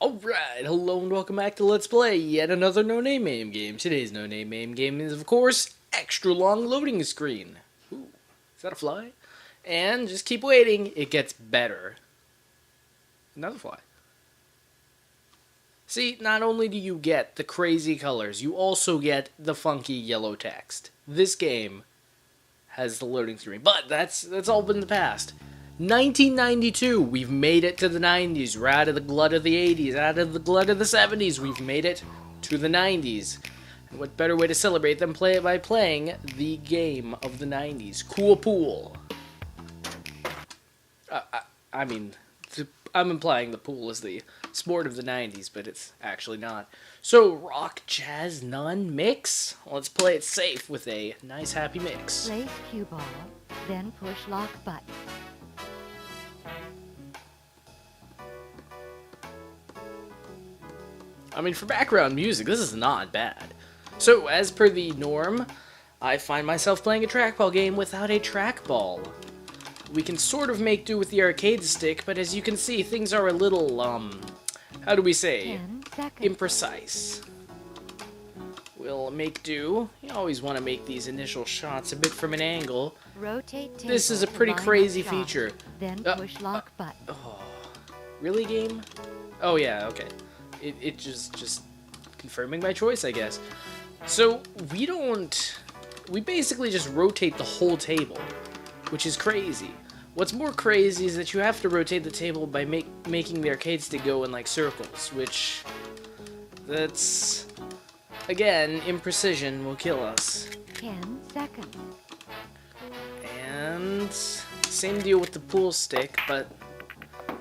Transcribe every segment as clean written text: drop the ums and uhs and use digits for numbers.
Alright, hello and welcome back to Let's Play yet another no-name MAME game. Today's no-name MAME game is, of course, extra long loading screen. Ooh, is that a fly? And just keep waiting, it gets better. Another fly. See, not only do you get the crazy colors, you also get the funky yellow text. This game has the loading screen, but that's all been the past. 1992, we've made it to the 90s. We're out of the glut of the 80s, out of the glut of the 70s. We've made it to the 90s. And what better way to celebrate than by playing the game of the 90s? Cool Pool. I mean, I'm implying the pool is the sport of the 90s, but it's actually not. So, rock, jazz, none, mix? Let's play it safe with a nice, happy mix. Place cue ball, then push lock button. I mean, for background music, this is not bad. So, as per the norm, I find myself playing a trackball game without a trackball. We can sort of make do with the arcade stick, but as you can see, things are a little, how do we say, 10 seconds. imprecise. We'll make do. You always want to make these initial shots a bit from an angle. Rotate table This is a to pretty line up crazy shot, feature. Then push lock button. Oh, really, game? Oh yeah, okay. It just confirming my choice, I guess. So we basically just rotate the whole table, which is crazy. What's more crazy is that you have to rotate the table by making the arcade stick go in like circles, which that's again imprecision will kill us. 10 seconds. And same deal with the pool stick, but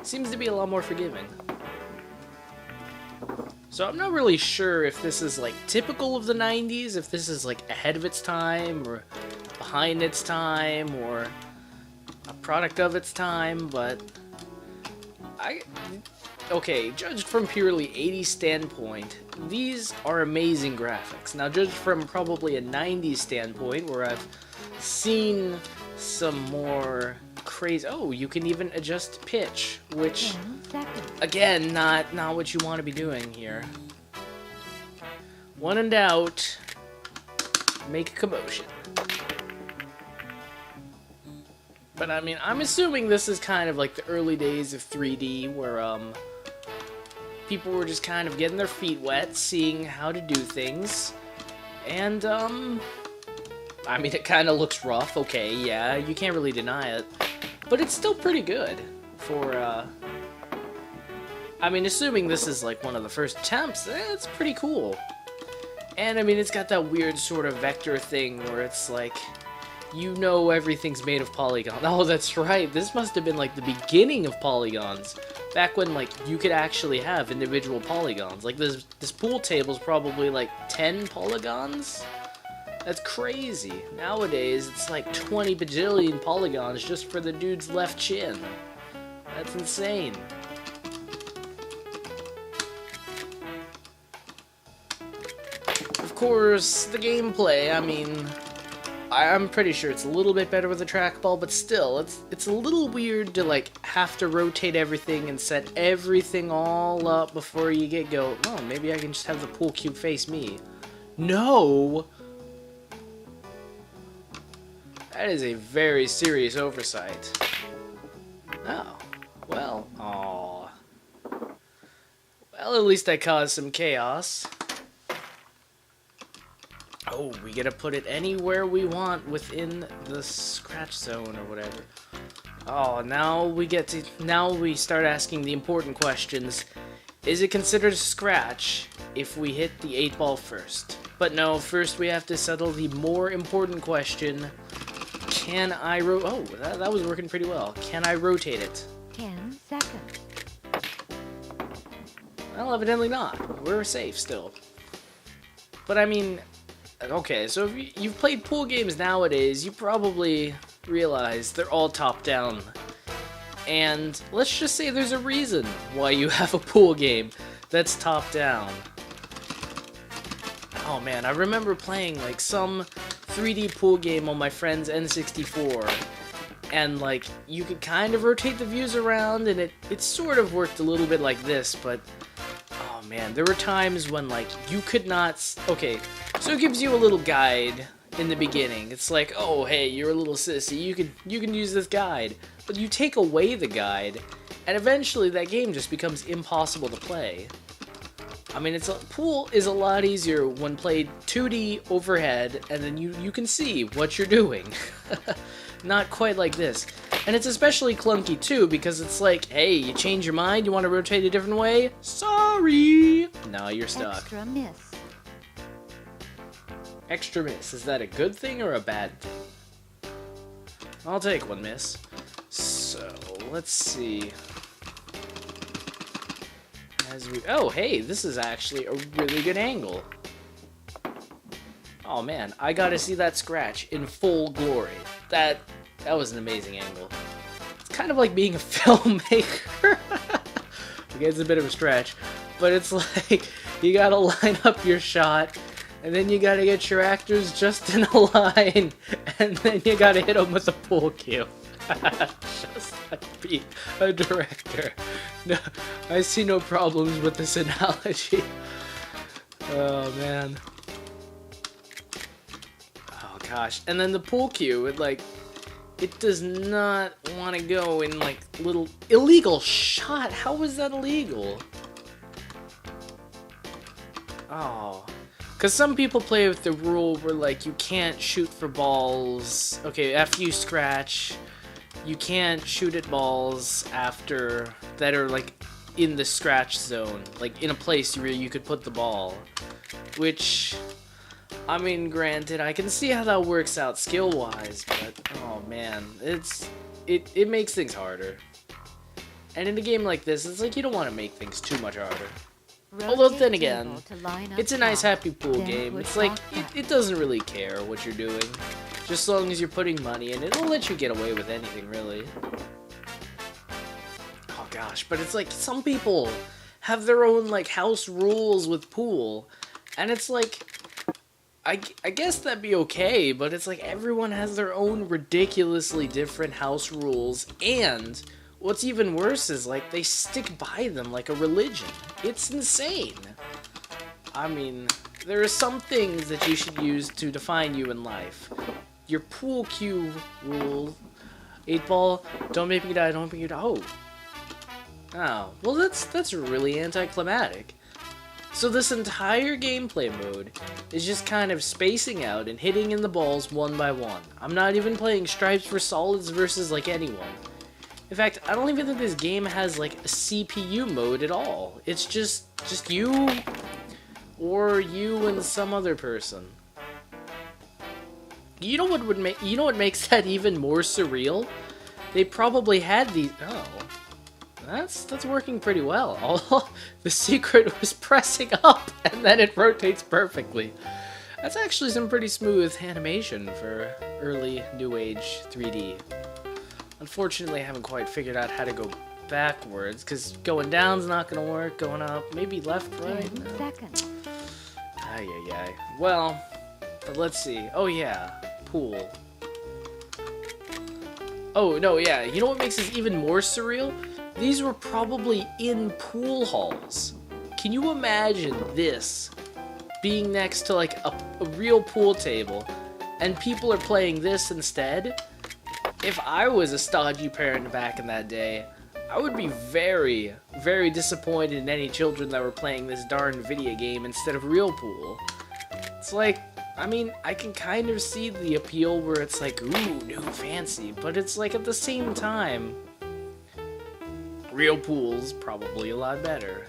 seems to be a lot more forgiving. So I'm not really sure if this is like typical of the 90s, if this is like ahead of its time, or behind its time, or a product of its time, but okay, judged from purely 80s standpoint, these are amazing graphics. Now judged from probably a 90s standpoint, where I've seen some more crazy, oh, you can even adjust pitch, which 10 seconds. again, not what you want to be doing here. When in doubt, make a commotion. But I mean, I'm assuming this is kind of like the early days of 3D, where people were just kind of getting their feet wet, seeing how to do things, and I mean, it kind of looks rough. Okay, yeah, you can't really deny it, but it's still pretty good for I mean, assuming this is like one of the first attempts, it's pretty cool. And I mean, it's got that weird sort of vector thing where it's like, you know, everything's made of polygons. Oh, that's right. This must have been like the beginning of polygons. Back when like you could actually have individual polygons. Like this pool table's probably like 10 polygons. That's crazy. Nowadays, it's like 20 bajillion polygons just for the dude's left chin. That's insane. Of course, the gameplay, I mean, I'm pretty sure it's a little bit better with a trackball, but still, it's a little weird to like have to rotate everything and set everything all up before you get go. Oh, maybe I can just have the pool cube face me. No! That is a very serious oversight. Oh, well, aww. Well, at least I caused some chaos. Oh, we gotta put it anywhere we want within the scratch zone or whatever. Oh, now we start asking the important questions. Is it considered a scratch if we hit the 8 ball first? But no, first we have to settle the more important question. Can I oh, that was working pretty well. Can I rotate it? 10 seconds. Well, evidently not. We're safe still. But I mean, okay, so if you've played pool games nowadays, you probably realize they're all top-down. And let's just say there's a reason why you have a pool game that's top-down. Oh man, I remember playing like some 3D pool game on my friend's N64, and like you could kind of rotate the views around, and it sort of worked a little bit like this, but man, there were times when, like, you could not... Okay, so it gives you a little guide in the beginning. It's like, oh, hey, you're a little sissy, you can use this guide. But you take away the guide, and eventually that game just becomes impossible to play. I mean, pool is a lot easier when played 2D overhead, and then you can see what you're doing. Not quite like this. And it's especially clunky too, because it's like, hey, you change your mind, you want to rotate a different way? Sorry! No, you're stuck. Extra miss. Extra miss. Is that a good thing or a bad thing? I'll take one miss. So, let's see. Oh, hey, this is actually a really good angle. Oh man, I gotta see that scratch in full glory. That was an amazing angle. It's kind of like being a filmmaker. Okay, it's a bit of a stretch, but it's like you gotta line up your shot, and then you gotta get your actors just in a line, and then you gotta hit them with a pool cue. Just like be a director. No, I see no problems with this analogy. Oh man. Oh gosh. And then the pool cue, it does not want to go in like little illegal shot. How was that illegal? Oh. Because some people play with the rule where like you can't shoot for balls. Okay, after you scratch, you can't shoot at balls after that are like in the scratch zone, like in a place where you could put the ball. Which, I mean, granted, I can see how that works out skill-wise, but oh man, it makes things harder. And in a game like this, it's like you don't want to make things too much harder. Although then again, it's a nice happy pool game. It's like, it doesn't really care what you're doing. Just as long as you're putting money in, it'll let you get away with anything, really. Oh gosh, but it's like, some people have their own, like, house rules with pool. And it's like, I guess that'd be okay, but it's like everyone has their own ridiculously different house rules, and what's even worse is, like, they stick by them like a religion. It's insane. I mean, there are some things that you should use to define you in life. Your pool cue rule, 8-ball, don't make me die, don't make me die. Oh, well that's really anticlimactic. So this entire gameplay mode is just kind of spacing out and hitting in the balls one by one. I'm not even playing stripes for solids versus like anyone. In fact, I don't even think this game has like a CPU mode at all. It's just you or you and some other person. You know what makes that even more surreal? They probably had these. Oh, that's working pretty well. The secret was pressing up, and then it rotates perfectly. That's actually some pretty smooth animation for early New Age 3D. Unfortunately, I haven't quite figured out how to go backwards, because going down's not going to work, going up, maybe left, right? 10 seconds. Ay. Well, but let's see. Oh yeah, pool. Oh, no, yeah, you know what makes this even more surreal? These were probably in pool halls. Can you imagine this being next to like a real pool table, and people are playing this instead? If I was a stodgy parent back in that day, I would be very, very disappointed in any children that were playing this darn video game instead of real pool. It's like, I mean, I can kind of see the appeal where it's like, ooh, new fancy, but it's like at the same time, real pool's probably a lot better.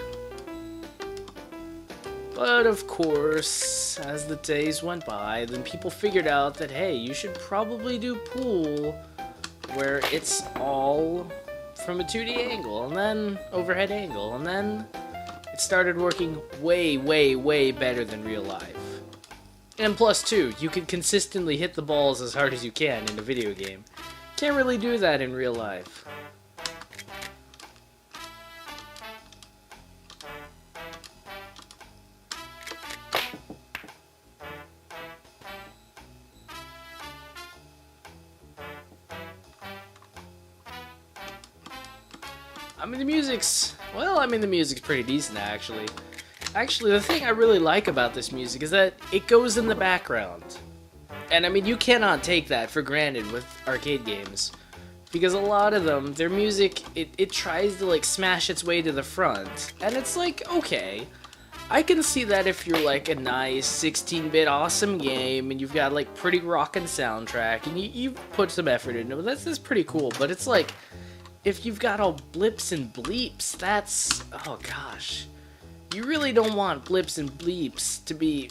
But of course, as the days went by, then people figured out that, hey, you should probably do pool where it's all from a 2D angle, and then overhead angle, and then it started working way, way, way better than real life. And plus two, you can consistently hit the balls as hard as you can in a video game. Can't really do that in real life. I mean, the music's pretty decent, actually. Actually, the thing I really like about this music is that it goes in the background. And I mean, you cannot take that for granted with arcade games. Because a lot of them, their music, it tries to like smash its way to the front. And it's like, okay, I can see that if you're like a nice 16-bit awesome game and you've got like pretty rockin' soundtrack and you've put some effort into it, that's pretty cool. But it's like, if you've got all blips and bleeps, that's, oh gosh. You really don't want blips and bleeps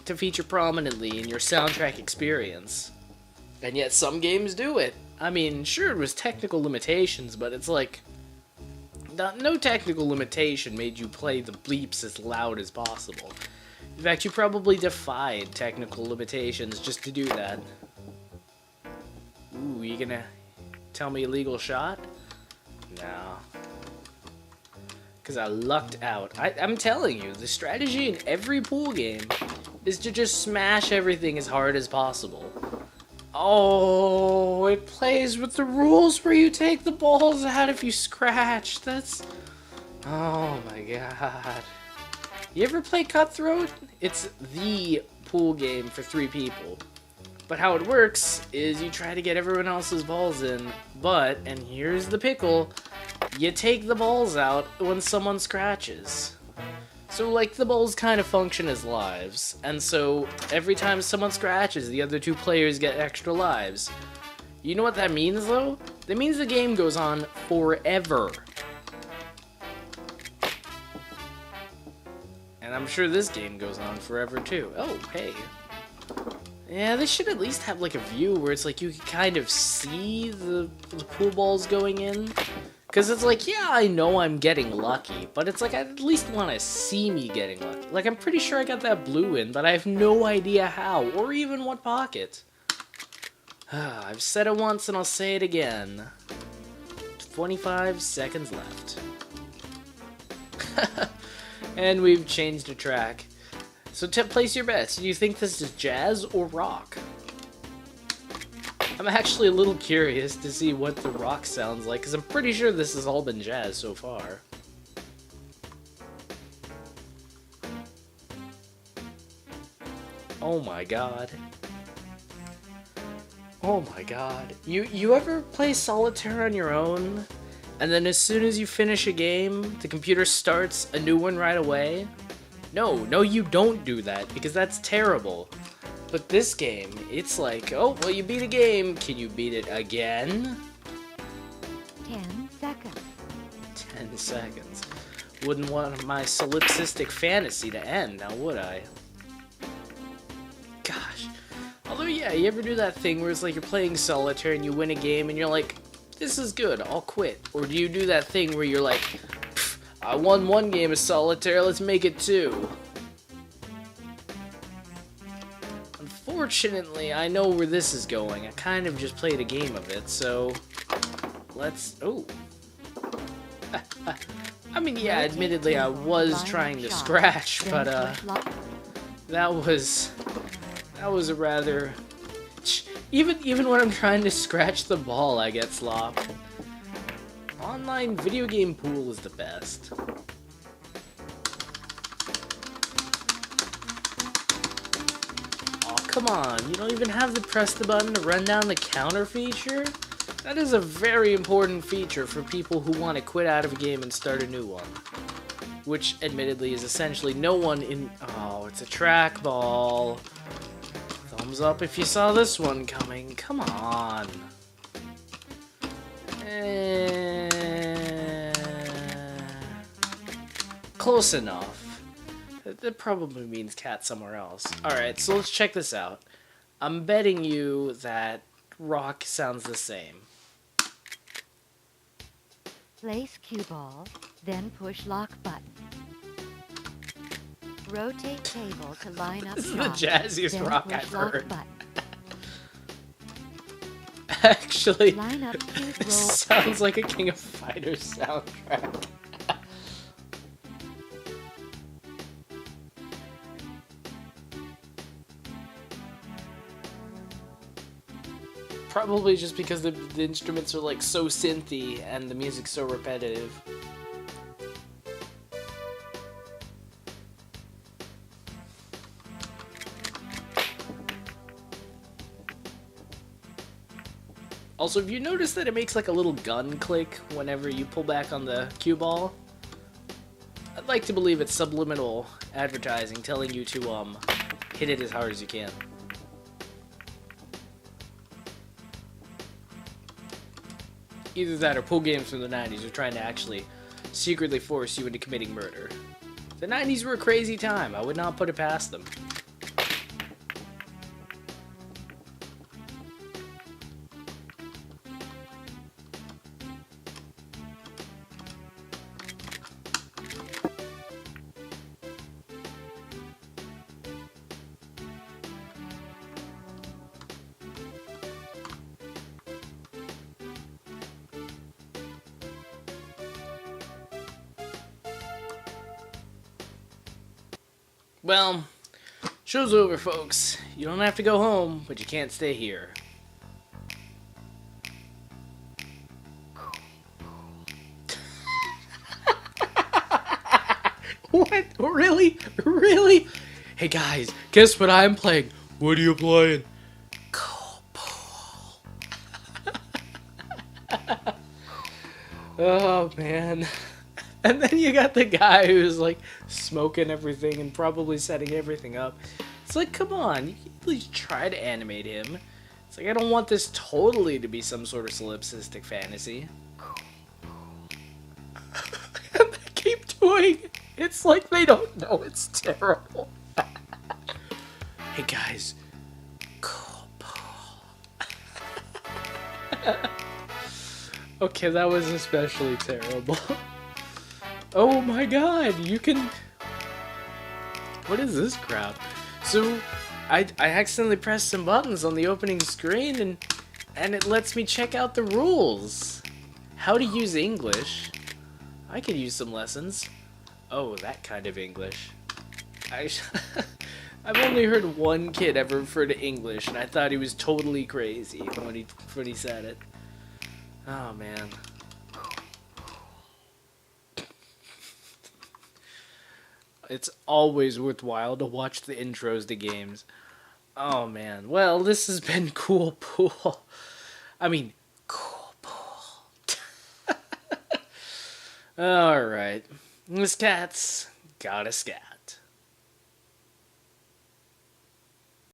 to feature prominently in your soundtrack experience. And yet some games do it. I mean, sure, it was technical limitations, but it's like, no technical limitation made you play the bleeps as loud as possible. In fact, you probably defied technical limitations just to do that. Ooh, you gonna tell me illegal shot? No. Because I lucked out. I'm telling you, the strategy in every pool game is to just smash everything as hard as possible. Oh, it plays with the rules where you take the balls out if you scratch. That's... oh my god. You ever play Cutthroat? It's the pool game for 3 people. But how it works is you try to get everyone else's balls in, but, and here's the pickle, you take the balls out when someone scratches. So, like, the balls kind of function as lives, and so every time someone scratches, the other 2 players get extra lives. You know what that means, though? That means the game goes on forever. And I'm sure this game goes on forever, too. Oh, hey. Yeah, they should at least have, like, a view where it's like you can kind of see the pool balls going in. Because it's like, yeah, I know I'm getting lucky, but it's like I at least want to see me getting lucky. Like, I'm pretty sure I got that blue in, but I have no idea how, or even what pocket. I've said it once and I'll say it again. 25 seconds left. And we've changed the track. So place your bets. Do you think this is jazz or rock? I'm actually a little curious to see what the rock sounds like, because I'm pretty sure this has all been jazz so far. Oh my god. Oh my god. You ever play solitaire on your own, and then as soon as you finish a game, the computer starts a new one right away? No, you don't do that, because that's terrible. But this game, it's like, oh, well, you beat a game. Can you beat it again? 10 seconds. 10 seconds. Wouldn't want my solipsistic fantasy to end, now would I? Gosh. Although, yeah, you ever do that thing where it's like you're playing solitaire and you win a game and you're like, this is good, I'll quit. Or do you do that thing where you're like, I won 1 game of solitaire, let's make it 2. Unfortunately, I know where this is going. I kind of just played a game of it, so let's... oh. I mean, yeah, admittedly, I was trying to scratch, but, that was a rather... Even when I'm trying to scratch the ball, I get slopped. Online video game pool is the best. Come on, you don't even have to press the button to run down the counter feature? That is a very important feature for people who want to quit out of a game and start a new one. Which, admittedly, is essentially no one in... oh, it's a trackball. Thumbs up if you saw this one coming. Come on. Close enough. That probably means cat somewhere else. Alright, so let's check this out. I'm betting you that rock sounds the same. Place cue ball, then push lock button. Rotate table to line up This is the shots, jazziest then rock push I've lock heard. button. Actually, Line up cue it roll. sounds like a King of Fighters soundtrack. Probably just because the instruments are like so synthy and the music's so repetitive. Also, if you notice that it makes like a little gun click whenever you pull back on the cue ball, I'd like to believe it's subliminal advertising telling you to hit it as hard as you can. Either that or pool games from the 90s are trying to actually secretly force you into committing murder. The 90s were a crazy time. I would not put it past them. Well, show's over, folks. You don't have to go home, but you can't stay here. What? Really? Really? Hey guys, guess what I'm playing? What are you playing? Cool pool. Oh man. And then you got the guy who's like smoking everything and probably setting everything up. It's like, come on, you can at least try to animate him. It's like, I don't want this totally to be some sort of solipsistic fantasy. And they keep doing it. It's like they don't know it's terrible. Hey guys, cool pool. Okay, that was especially terrible. Oh my god, you can... What is this crap? So, I accidentally pressed some buttons on the opening screen and it lets me check out the rules. How to use English. I could use some lessons. Oh, that kind of English. I've only heard one kid ever refer to English, and I thought he was totally crazy when he said it. Oh, man. It's always worthwhile to watch the intros to games. Oh, man. Well, this has been Cool Pool. I mean, Cool Pool. Alright. This cat's got a scat.